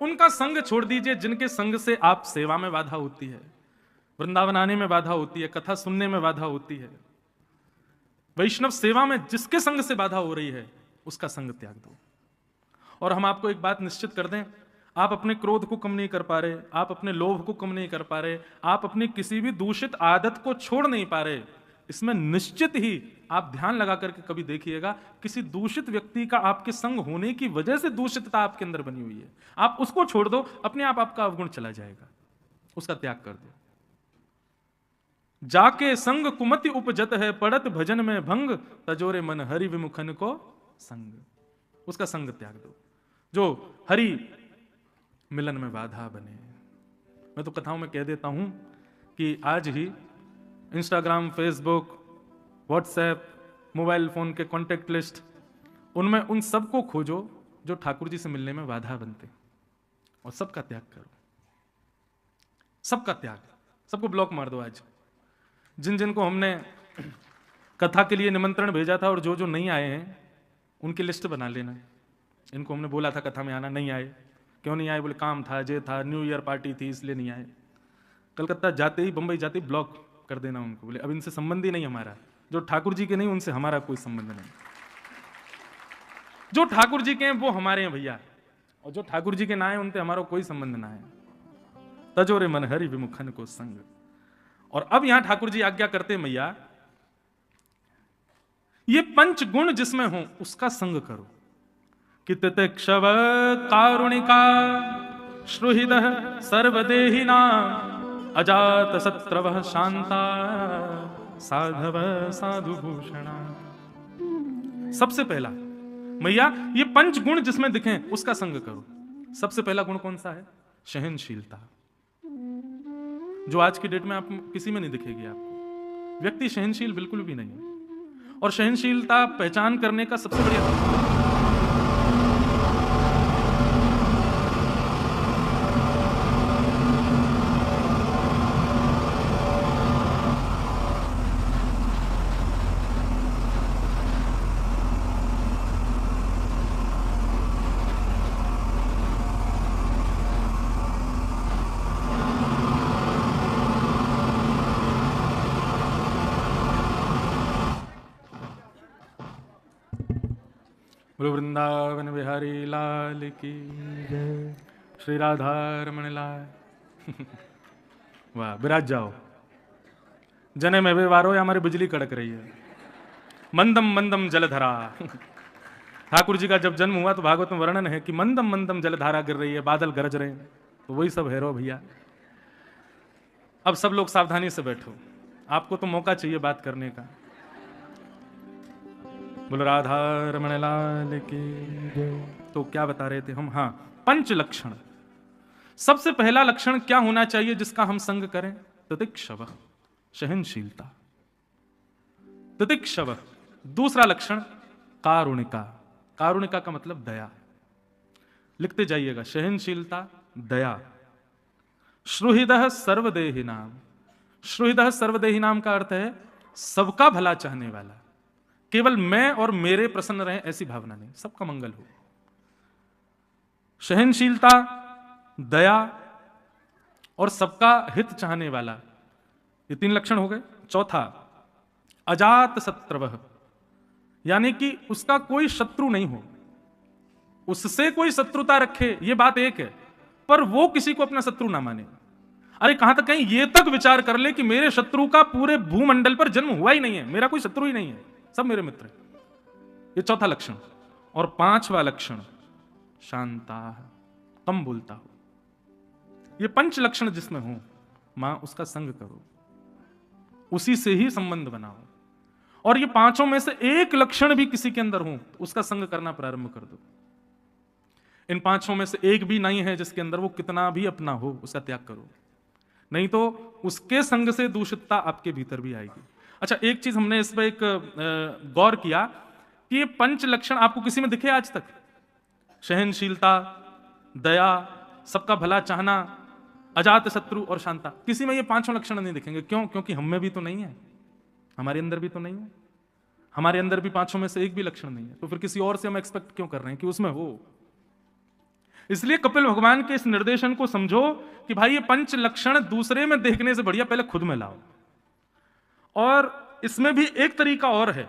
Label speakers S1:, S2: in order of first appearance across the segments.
S1: उनका संग छोड़ दीजिए जिनके संग से आप सेवा में बाधा होती है, वृंदावन आने में बाधा होती है, कथा सुनने में बाधा होती है, वैष्णव सेवा में जिसके संग से बाधा हो रही है उसका संग त्याग दो। और हम आपको एक बात निश्चित कर दें, आप अपने क्रोध को कम नहीं कर पा रहे, आप अपने लोभ को कम नहीं कर पा रहे, आप अपनी किसी भी दूषित आदत को छोड़ नहीं पा रहे, इसमें निश्चित ही आप ध्यान लगा करके कभी देखिएगा किसी दूषित व्यक्ति का आपके संग होने की वजह से दूषितता आपके अंदर बनी हुई है। आप उसको छोड़ दो, अपने आप आपका अवगुण चला जाएगा, उसका त्याग कर दो। जाके संग कुमति उपजत है, पड़त भजन में भंग, तजोरे मन हरि विमुखन को संग। उसका संग त्याग दो जो हरि मिलन में बाधा बने। मैं तो कथाओं में कह देता हूं कि आज ही Instagram, Facebook, WhatsApp, mobile phone के कॉन्टेक्ट लिस्ट, उनमें उन सबको खोजो जो ठाकुर जी से मिलने में बाधा बनते, और सबका त्याग करो, सबका त्याग, सबको ब्लॉक मार दो। आज जिन जिन को हमने कथा के लिए निमंत्रण भेजा था और जो जो नहीं आए हैं उनकी लिस्ट बना लेना। इनको हमने बोला था कथा में आना, नहीं आए। क्यों नहीं आए? बोले काम था, जे था, न्यू ईयर पार्टी थी इसलिए नहीं आए। कलकत्ता जाते ही, बंबई जाते ही ब्लॉक कर देना उनको। बोले अब इनसे संबंध ही नहीं हमारा, जो ठाकुर जी के नहीं उनसे हमारा कोई संबंध नहीं, जो ठाकुर जी के हैं वो हमारे हैं भैया, और जो ठाकुर जी के ना है उनसे हमारा कोई संबंध ना है। तजोरे मन हरि विमुखन को संग। और अब यहां ठाकुर जी आज्ञा करते मैया, ये पंच गुण जिसमें हो उसका संग करो। कि तितिक्षव कारुणिका श्रुहिद सर्वदेहिना, अजात शत्रव शांता, साधव साधुभूषणा। सबसे पहला मैया ये पंच गुण जिसमें दिखें उसका संग करो। सबसे पहला गुण कौन सा है? सहनशीलता, जो आज की डेट में आप किसी में नहीं दिखेगी। आपको व्यक्ति सहनशील बिल्कुल भी नहीं है, और सहनशीलता पहचान करने का सबसे बढ़िया बोलो वृंदावन बिहारी लाल की जय, श्री राधा रमण लाल। वाह, विराज जाओ। जने में वे वारो या हमारी बिजली कड़क रही है। मंदम मंदम जलधरा। ठाकुर जी का जब जन्म हुआ तो भागवत में वर्णन है कि मंदम मंदम जलधारा गिर रही है, बादल गरज रहे हैं, तो वही सब हैरो भैया। अब सब लोग सावधानी से बैठो, आपको तो मौका चाहिए बात करने का। बोलो राधा रमण लाल की जय। तो क्या बता रहे थे हम? हाँ, पंच लक्षण। सबसे पहला लक्षण क्या होना चाहिए जिसका हम संग करें? तितिक्षव, सहनशीलता, तितिक्षव। दूसरा लक्षण कारुणिका। कारुणिका का मतलब दया। लिखते जाइएगा, सहनशीलता, दया। श्रुहृदः सर्वदेहिनाम। श्रुहृदः सर्वदेहिनाम का अर्थ है सबका भला चाहने वाला, केवल मैं और मेरे प्रसन्न रहें ऐसी भावना नहीं, सबका मंगल हो। सहनशीलता, दया और सबका हित चाहने वाला, ये तीन लक्षण हो गए। चौथा अजात शत्रवः, यानी कि उसका कोई शत्रु नहीं हो, उससे कोई शत्रुता रखे ये बात एक है, पर वो किसी को अपना शत्रु ना माने। अरे कहां तक, कहीं ये तक विचार कर ले कि मेरे शत्रु का पूरे भूमंडल पर जन्म हुआ ही नहीं है, मेरा कोई शत्रु ही नहीं है, सब मेरे मित्र। ये चौथा लक्षण। और पांचवा लक्षण शांता, कम बोलता हो। ये पंच लक्षण जिसमें हो मां उसका संग करो, उसी से ही संबंध बनाओ। और ये पांचों में से एक लक्षण भी किसी के अंदर हो उसका संग करना प्रारंभ कर दो। इन पांचों में से एक भी नहीं है जिसके अंदर, वो कितना भी अपना हो उसका त्याग करो, नहीं तो उसके संग से दूषितता आपके भीतर भी आएगी। अच्छा, एक चीज हमने इस पर एक गौर किया कि ये पंच लक्षण आपको किसी में दिखे आज तक? सहनशीलता, दया, सबका भला चाहना, अजात शत्रु और शांता, किसी में ये पांचों लक्षण नहीं दिखेंगे। क्यों? क्योंकि हम में भी तो नहीं है, हमारे अंदर भी तो नहीं है, हमारे अंदर भी पांचों में से एक भी लक्षण नहीं है। तो फिर किसी और से हम एक्सपेक्ट क्यों कर रहे हैं कि उसमें हो? इसलिए कपिल भगवान के इस निर्देशन को समझो कि भाई ये पंच लक्षण दूसरे में देखने से बढ़िया पहले खुद में लाओ। और इसमें भी एक तरीका और है,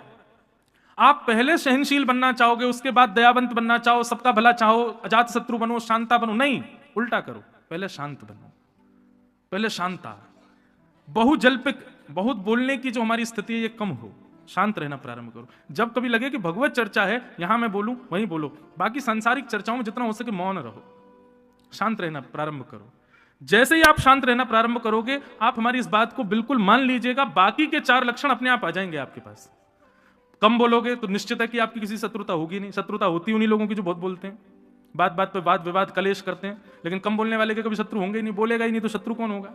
S1: आप पहले सहनशील बनना चाहोगे, उसके बाद दयावंत बनना चाहो, सबका भला चाहो, अजात शत्रु बनो, शांता बनो, नहीं, उल्टा करो, पहले शांत बनो, पहले शांता, बहुजल्पिक, बहुत बोलने की जो हमारी स्थिति है ये कम हो, शांत रहना प्रारंभ करो। जब कभी लगे कि भगवत चर्चा है, यहां मैं बोलूं वहीं बोलो, बाकी सांसारिक चर्चाओं में जितना हो सके मौन रहो, शांत रहना प्रारंभ करो। जैसे ही आप शांत रहना प्रारंभ करोगे, आप हमारी इस बात को बिल्कुल मान लीजिएगा, बाकी के 4 लक्षण अपने आप आ जाएंगे आपके पास। कम बोलोगे तो निश्चित है कि आपकी किसी शत्रुता होगी नहीं, शत्रुता होती उन्हीं लोगों की जो बहुत बोलते हैं, बात बात पे वाद विवाद कलेश करते हैं, लेकिन कम बोलने वाले के कभी शत्रु होंगे ही नहीं, बोलेगा ही नहीं तो शत्रु कौन होगा।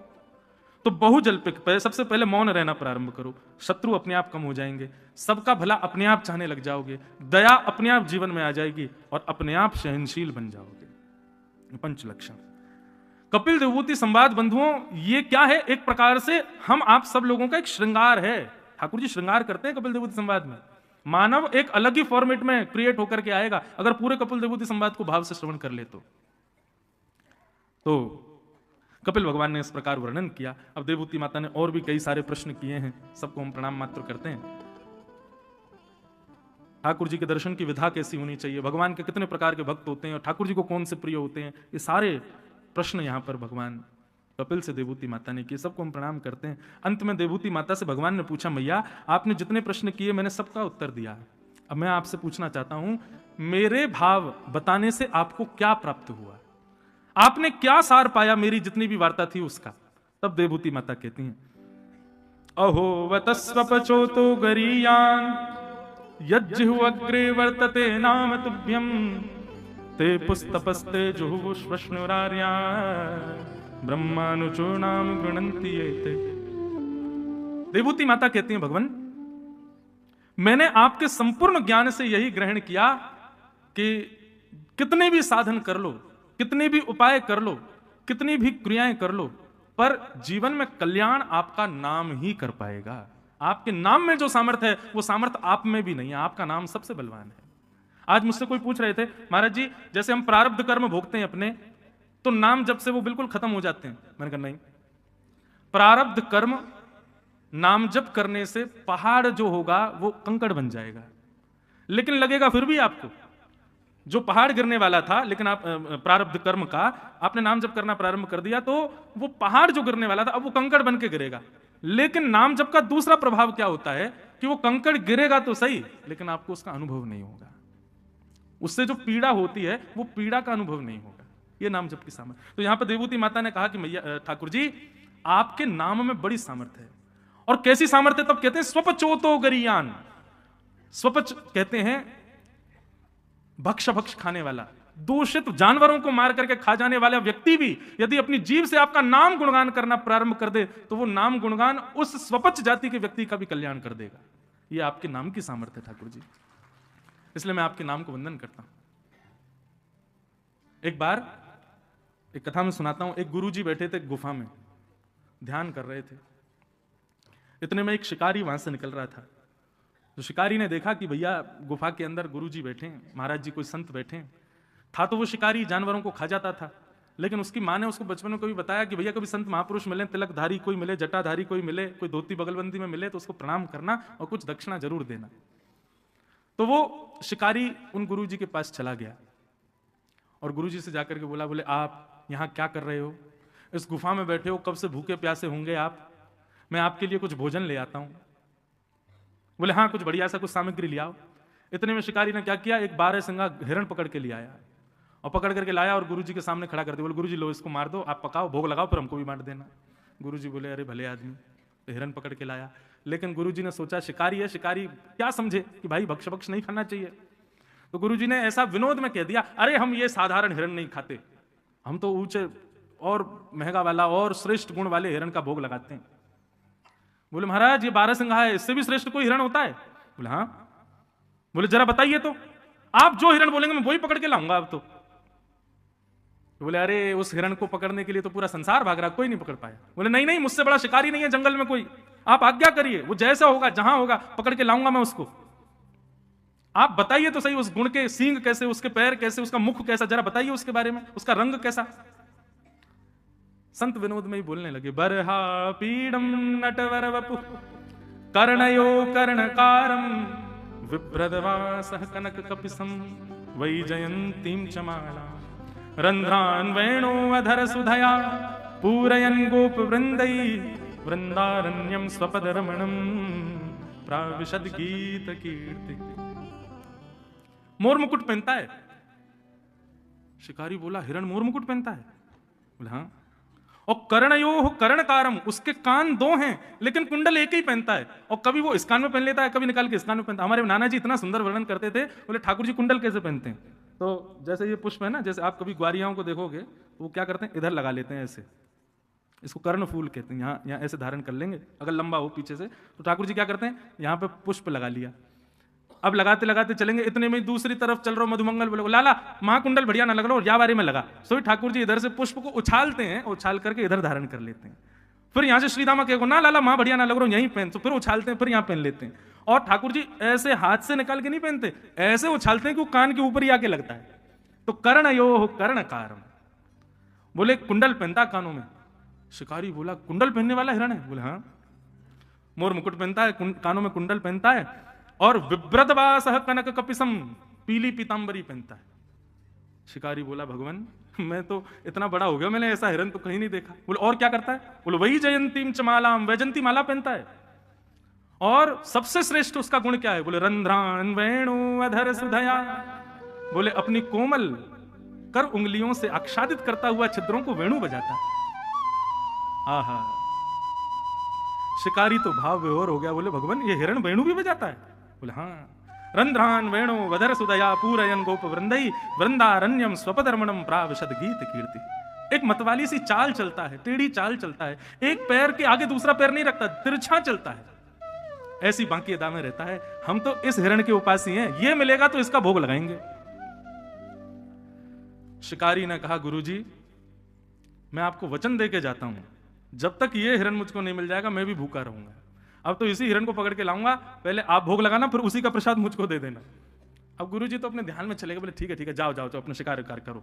S1: तो बहुजल्पिक, सबसे पहले मौन रहना प्रारंभ करो, शत्रु अपने आप कम हो जाएंगे, सबका भला अपने आप चाहने लग जाओगे, दया अपने आप जीवन में आ जाएगी और अपने आप सहनशील बन जाओगे। पंच लक्षण कपिल देवभूति संवाद बंधुओं, ये क्या है? एक प्रकार से हम आप सब लोगों का एक श्रृंगार है। ठाकुर जी श्रृंगार करते हैं कपिल देवभूति संवाद में। मानव एक अलग ही फॉर्मेट में क्रिएट होकर के आएगा अगर पूरे कपिल देवभूति संवाद को भाव से श्रवण कर ले तो कपिल भगवान ने इस प्रकार वर्णन किया। अब देवभूति माता ने और भी कई सारे प्रश्न किए हैं, सबको हम प्रणाम मात्र करते हैं। ठाकुर जी के दर्शन की विधा कैसी होनी चाहिए, भगवान के कितने प्रकार के भक्त होते हैं और ठाकुर जी को कौन से प्रिय होते हैं, ये सारे प्रश्न यहां पर भगवान कपिल से देवभूति माता ने किए, सबको हम प्रणाम करते हैं। अंत में देवभूति माता से भगवान ने पूछा, मैया आपने जितने प्रश्न किए मैंने सबका उत्तर दिया, अब मैं आपसे पूछना चाहता हूं, मेरे भाव बताने से आपको क्या प्राप्त हुआ, आपने क्या सार पाया मेरी जितनी भी वार्ता थी उसका। तब देवभूति माता कहती हैं, अहो वतस्वपचोतो गरीयान यज्जहु अग्रे वर्तते नाम तुभ्यम ते पुस्तपस्ते जुहुष्वश्नुरार्या ब्रह्मानुचूर्णाम गृणन्ति एते। देवभूति माता कहती हैं, भगवान मैंने आपके संपूर्ण ज्ञान से यही ग्रहण किया कि कितने भी साधन कर लो, कितने भी उपाय कर लो, कितनी भी क्रियाएं कर लो, पर जीवन में कल्याण आपका नाम ही कर पाएगा। आपके नाम में जो सामर्थ्य है वो सामर्थ्य आप में भी नहीं है, आपका नाम सबसे बलवान है। आज मुझसे कोई पूछ रहे थे, महाराज जी जैसे हम प्रारब्ध कर्म भोगते हैं अपने, तो नाम जब से वो बिल्कुल खत्म हो जाते हैं। मैंने कहा नहीं, प्रारब्ध कर्म नाम जप करने से पहाड़ जो होगा वो कंकड़ बन जाएगा, लेकिन लगेगा फिर भी आपको जो पहाड़ गिरने वाला था, लेकिन आप प्रारब्ध कर्म का आपने नाम जप करना प्रारंभ कर दिया तो वो पहाड़ जो गिरने वाला था अब वो कंकड़ बन के गिरेगा। लेकिन नाम जप का दूसरा प्रभाव क्या होता है कि वो कंकड़ गिरेगा तो सही, लेकिन आपको उसका अनुभव नहीं होगा, उससे जो पीड़ा होती है वो पीड़ा का अनुभव नहीं होगा। ये नाम जप की सामर्थ्य। तो यहां पर देवभूति माता ने कहा कि मैया ठाकुर जी आपके नाम में बड़ी सामर्थ्य है। और कैसी सामर्थ्य? तब कहते हैं स्वपचोतो गरीयान। स्वपच कहते हैं भक्ष भक्ष खाने वाला, दूषित जानवरों को मार करके खा जाने वाला व्यक्ति भी यदि अपनी जीव से आपका नाम गुणगान करना प्रारंभ कर दे तो वो नाम गुणगान उस स्वपच जाति के व्यक्ति का भी कल्याण कर देगा। ये आपके नाम की सामर्थ्य है ठाकुर जी, इसलिए मैं आपके नाम को वंदन करता हूं। एक बार एक कथा में सुनाता हूं, एक गुरुजी बैठे थे गुफा में, ध्यान कर रहे थे। इतने में एक शिकारी वहां से निकल रहा था। तो शिकारी ने देखा कि भैया गुफा के अंदर गुरुजी बैठे हैं, महाराज जी कोई संत बैठे हैं। था तो वो शिकारी जानवरों को खा जाता था, लेकिन उसकी माँ ने उसको बचपन में कभी बताया कि भैया कभी संत महापुरुष मिले, तिलकधारी कोई मिले, जटाधारी कोई मिले, कोई धोती बगलबंदी में मिले तो उसको प्रणाम करना और कुछ दक्षिणा जरूर देना। तो वो शिकारी उन गुरुजी के पास चला गया और गुरुजी से जाकर के बोला, बोले आप यहाँ क्या कर रहे हो? इस गुफा में बैठे हो, कब से भूखे प्यासे होंगे आप, मैं आपके लिए कुछ भोजन ले आता हूं। बोले हाँ कुछ बढ़िया सा कुछ सामग्री ले आओ। इतने में शिकारी ने क्या किया, एक 12 सिंगा हिरण पकड़ के ले आया और पकड़ करके लाया और गुरुजी के सामने खड़ा कर दिया। बोले गुरुजी लो इसको मार दो, आप पकाओ, भोग लगाओ, फिर हमको भी बांट देना। गुरुजी बोले अरे भले आदमी, तो हिरण पकड़ के लाया। लेकिन गुरुजी ने सोचा शिकारी है, शिकारी क्या समझे कि भाई भक्ष भक्ष नहीं खाना चाहिए। तो गुरुजी ने ऐसा विनोद में कह दिया, अरे हम ये साधारण हिरण नहीं खाते, हम तो ऊंचे और महंगा वाला और श्रेष्ठ गुण वाले हिरण का भोग लगाते हैं। बोले महाराज ये 12 सिंघा है, इससे भी श्रेष्ठ कोई हिरण होता है? बोले हाँ। बोले जरा बताइए तो, आप जो हिरण बोलेंगे मैं वही पकड़ के लाऊंगा अब तो। बोले अरे उस हिरण को पकड़ने के लिए तो पूरा संसार भाग रहा, कोई नहीं पकड़ पाया। बोले नहीं नहीं, मुझसे बड़ा शिकारी नहीं है जंगल में कोई, आप आज्ञा करिए, वो जैसा होगा जहां होगा पकड़ के लाऊंगा मैं उसको। आप बताइए तो सही उस गुण के सींग कैसे, उसके पैर कैसे, उसका मुख कैसा, जरा बताइए उसके बारे में, उसका रंग कैसा। संत विनोद में ही बोलने लगे, बरहा पीडम नटवर वपु कर्णयो कर्णकारम विभ्रदवासः कनक कपिसम वैजयंतीं च माला रंध्रान वेणो अधर सुधया पूरयन् गोप वृंदै वृंदारण्यम स्वपद रमणम प्राविशद गीत कीर्ति। मोर मुकुट पहनता है। शिकारी बोला, हिरण मोर मुकुट पहनता है? बोला हाँ। और कर्णयो कर्णकारम, उसके कान दो हैं लेकिन कुंडल एक ही पहनता है, और कभी वो इस कान में पहन लेता है, कभी निकाल के इस कान में पहनता है। हमारे नाना जी इतना सुंदर वर्णन करते थे, बोले ठाकुर जी कुंडल कैसे पहनते हैं? तो जैसे ये पुष्प है ना, जैसे आप कभी ग्वारियाओं को देखोगे तो वो क्या करते हैं, इधर लगा लेते हैं ऐसे, इसको कर्ण फूल कहते हैं। यहाँ यहाँ ऐसे धारण कर लेंगे, अगर लंबा हो पीछे से, तो ठाकुर जी क्या करते हैं, यहाँ पे पुष्प लगा लिया। अब लगाते लगाते चलेंगे, इतने में दूसरी तरफ चल रहा हूं, मधुमंगल बोले लाला महाकुंडल बढ़िया ना लग रहा, और या बारी में लगा। सो ठाकुर जी इधर से पुष्प को उछालते हैं, उछाल करके इधर धारण कर लेते हैं। फिर यहाँ से श्रीदामा कहो ना लाला माँ बढ़िया ना लग रहा, यहीं पहन, तो फिर उछालते हैं, फिर यहाँ पहन लेते हैं। और ठाकुर जी ऐसे हाथ से निकाल के नहीं पहनते, ऐसे उछालते हैं कि वो कान के ऊपर ही आके लगता है। तो कर्णयो कर्णकारम, बोले कुंडल पहनता कानों में। शिकारी बोला, कुंडल पहनने वाला हिरण है? बोले हाँ। मोर मुकुट पहनता है, कानों में कुंडल पहनता है, और विभ्रदवासः कनक कपिसम, पीली पीतांबरी पहनता है। शिकारी बोला, भगवान मैं तो इतना बड़ा हो गया, मैंने ऐसा हिरण तो कहीं नहीं देखा। बोले और क्या करता है? बोले वही जयंतीम च मालाम, वैजंती माला पहनता है। और सबसे श्रेष्ठ उसका गुण क्या है? बोले रंध्रान वेणु अधर सुधया, बोले अपनी कोमल कर उंगलियों से आच्छादित करता हुआ छिद्रों को वेणु बजाता है। आहा, शिकारी तो भाव विभोर हो गया, बोले भगवान ये हिरण वेणु भी बजाता है? बोले हाँ। रंध्रान वेणु वधर सुदया पूरयन गोप वृंदई वृंदारण्यम स्वपधर्मणम प्राविशद गीत कीर्ति। एक मतवाली सी चाल चलता है, टेढ़ी चाल चलता है, एक पैर के आगे दूसरा पैर नहीं रखता, तिरछा चलता है, ऐसी बांकी अदा में रहता है। हम तो इस हिरण के उपासी हैं, ये मिलेगा तो इसका भोग लगाएंगे। शिकारी ने कहा, गुरुजी मैं आपको वचन दे के जाता हूं, जब तक ये हिरण मुझको नहीं मिल जाएगा मैं भी भूखा रहूंगा। अब तो इसी हिरण को पकड़ के लाऊंगा, पहले आप भोग लगाना, फिर उसी का प्रसाद मुझको दे देना। अब गुरुजी तो अपने ध्यान में चले गए, बोले ठीक है जाओ जाओ जाओ अपना शिकार करो।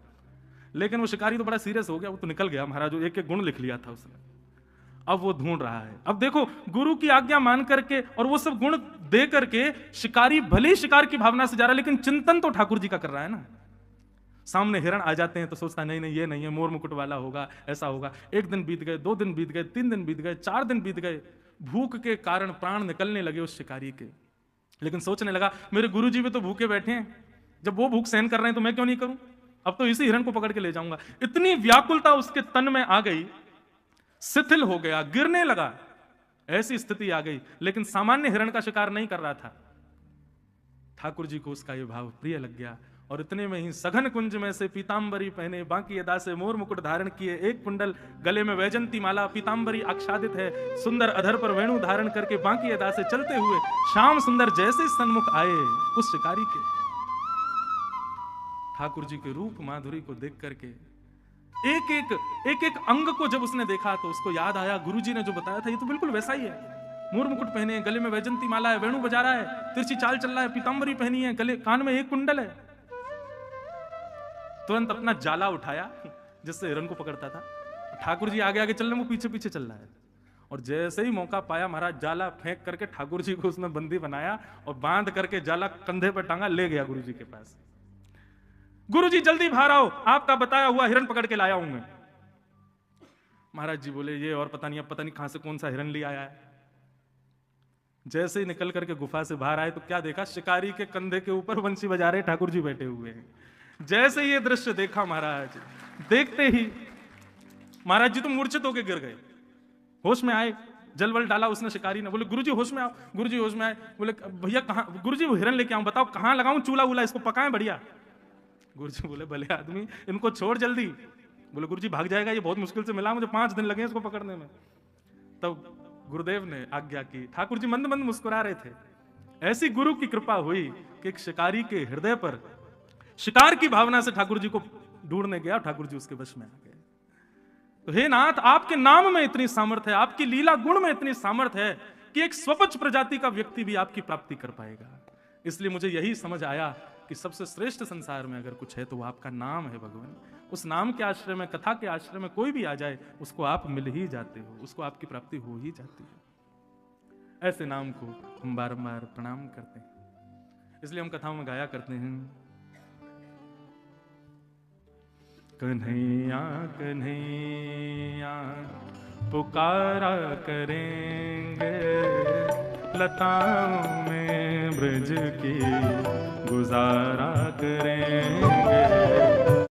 S1: लेकिन वो शिकारी तो बड़ा सीरियस हो गया, वो तो निकल गया महाराज, जो एक एक गुण लिख लिया था उसने। अब वो ढूंढ रहा है। अब देखो गुरु की आज्ञा मान करके और वो सब गुण दे करके शिकारी भले ही शिकार की भावना से जा रहा है, लेकिन चिंतन तो ठाकुर जी का कर रहा है ना। सामने हिरण आ जाते हैं तो सोचता नहीं नहीं ये नहीं है, मोर मुकुट वाला होगा, ऐसा होगा। एक दिन बीत गए, 2 दिन बीत गए, 3 दिन बीत गए, 4 दिन बीत गए। भूख के कारण प्राण निकलने लगे उस शिकारी के, लेकिन सोचने लगा मेरे गुरुजी भी तो भूखे बैठे हैं, जब वो भूख सहन कर रहे हैं तो मैं क्यों नहीं करूं, अब तो इसी हिरण को पकड़ के ले जाऊंगा। इतनी व्याकुलता उसके तन में आ गई, शिथिल हो गया, गिरने लगा, ऐसी स्थिति आ गई। लेकिन सामान्य हिरण का शिकार नहीं कर रहा था। ठाकुर जी को उसका ये भाव प्रिय लग गया, और इतने में ही सघन कुंज में से पीतांबरी पहने, बाकी अदा से मोर मुकुट धारण किए, एक कुंडल गले में वैजंती माला, पीतांबरी आच्छादित है, सुंदर अधर पर वेणु धारण करके बाकी अदा से चलते हुए श्याम सुंदर जैसे सन्मुख आए उस शिकारी के। ठाकुर जी के रूप माधुरी को देख करके एक एक अंग को जब उसने देखा तो उसको याद आया, गुरुजी ने जो बताया था ये तो बिल्कुल वैसा ही है। मोर मुकुट पहने, गले में वैजंती माला है, वेणु बजा रहा है, तिरछी चाल चल रहा है, पीतांबरी पहनी है, गले कान में एक कुंडल है। तुरंत अपना जाला उठाया जिससे हिरण को पकड़ता था। ठाकुर जी आगे आगे चल रहे, वो पीछे पीछे चल रहा है। और जैसे ही मौका पाया महाराज जाला फेंक करके ठाकुर जी को उसने बंदी बनाया और बांध करके जाला कंधे पर टांगा, ले गया गुरु जी के पास। गुरु जी जल्दी बाहर आओ, आपका बताया हुआ हिरण पकड़ के लाया हूं मैं। महाराज जी बोले ये और पता नहीं कहां से कौन सा हिरण ले आया है। जैसे ही निकल करके गुफा से बाहर आए तो क्या देखा, शिकारी के कंधे के ऊपर बंसी बजा रहे ठाकुर जी बैठे हुए हैं। जैसे ये दृश्य देखा महाराज, देखते ही महाराज जी तो मूर्छित होकर गिर गए, होश में आए, जलवल डाला उसने शिकारी ने। बोले गुरुजी होश में आओ, गुरुजी होश में आए। बोले भैया कहां, गुरुजी वो हिरण लेके आऊं, बताओ कहां लगाऊं चूल्हा वूल्हा, इसको पकाएं बढ़िया। गुरुजी बोले भले आदमी, इनको छोड़ जल्दी। बोले गुरुजी भाग जाएगा, ये बहुत मुश्किल से मिला, मुझे 5 दिन लगे इसको पकड़ने में। तब गुरुदेव ने आज्ञा की। ठाकुर जी मंद मंद मुस्कुरा रहे थे। ऐसी गुरु की कृपा हुई कि एक शिकारी के हृदय पर शिकार की भावना से ठाकुर जी को ढूंढने गया, ठाकुर जी उसके वश में आ गए। तो हे नाथ, आपके नाम में इतनी सामर्थ्य है, आपकी लीला गुण में इतनी सामर्थ्य है कि एक स्वपच प्रजाति का व्यक्ति भी आपकी प्राप्ति कर पाएगा। इसलिए मुझे यही समझ आया कि सबसे श्रेष्ठ संसार में अगर कुछ है तो वो आपका नाम है भगवान। उस नाम के आश्रय में, कथा के आश्रय में कोई भी आ जाए उसको आप मिल ही जाते हो, उसको आपकी प्राप्ति हो ही जाती है। ऐसे नाम को हम बारंबार प्रणाम करते हैं, इसलिए हम कथाओं में गाया करते हैं, कन्हैया कन्हैया पुकारा करेंगे, लताओं में ब्रज की गुजारा करेंगे।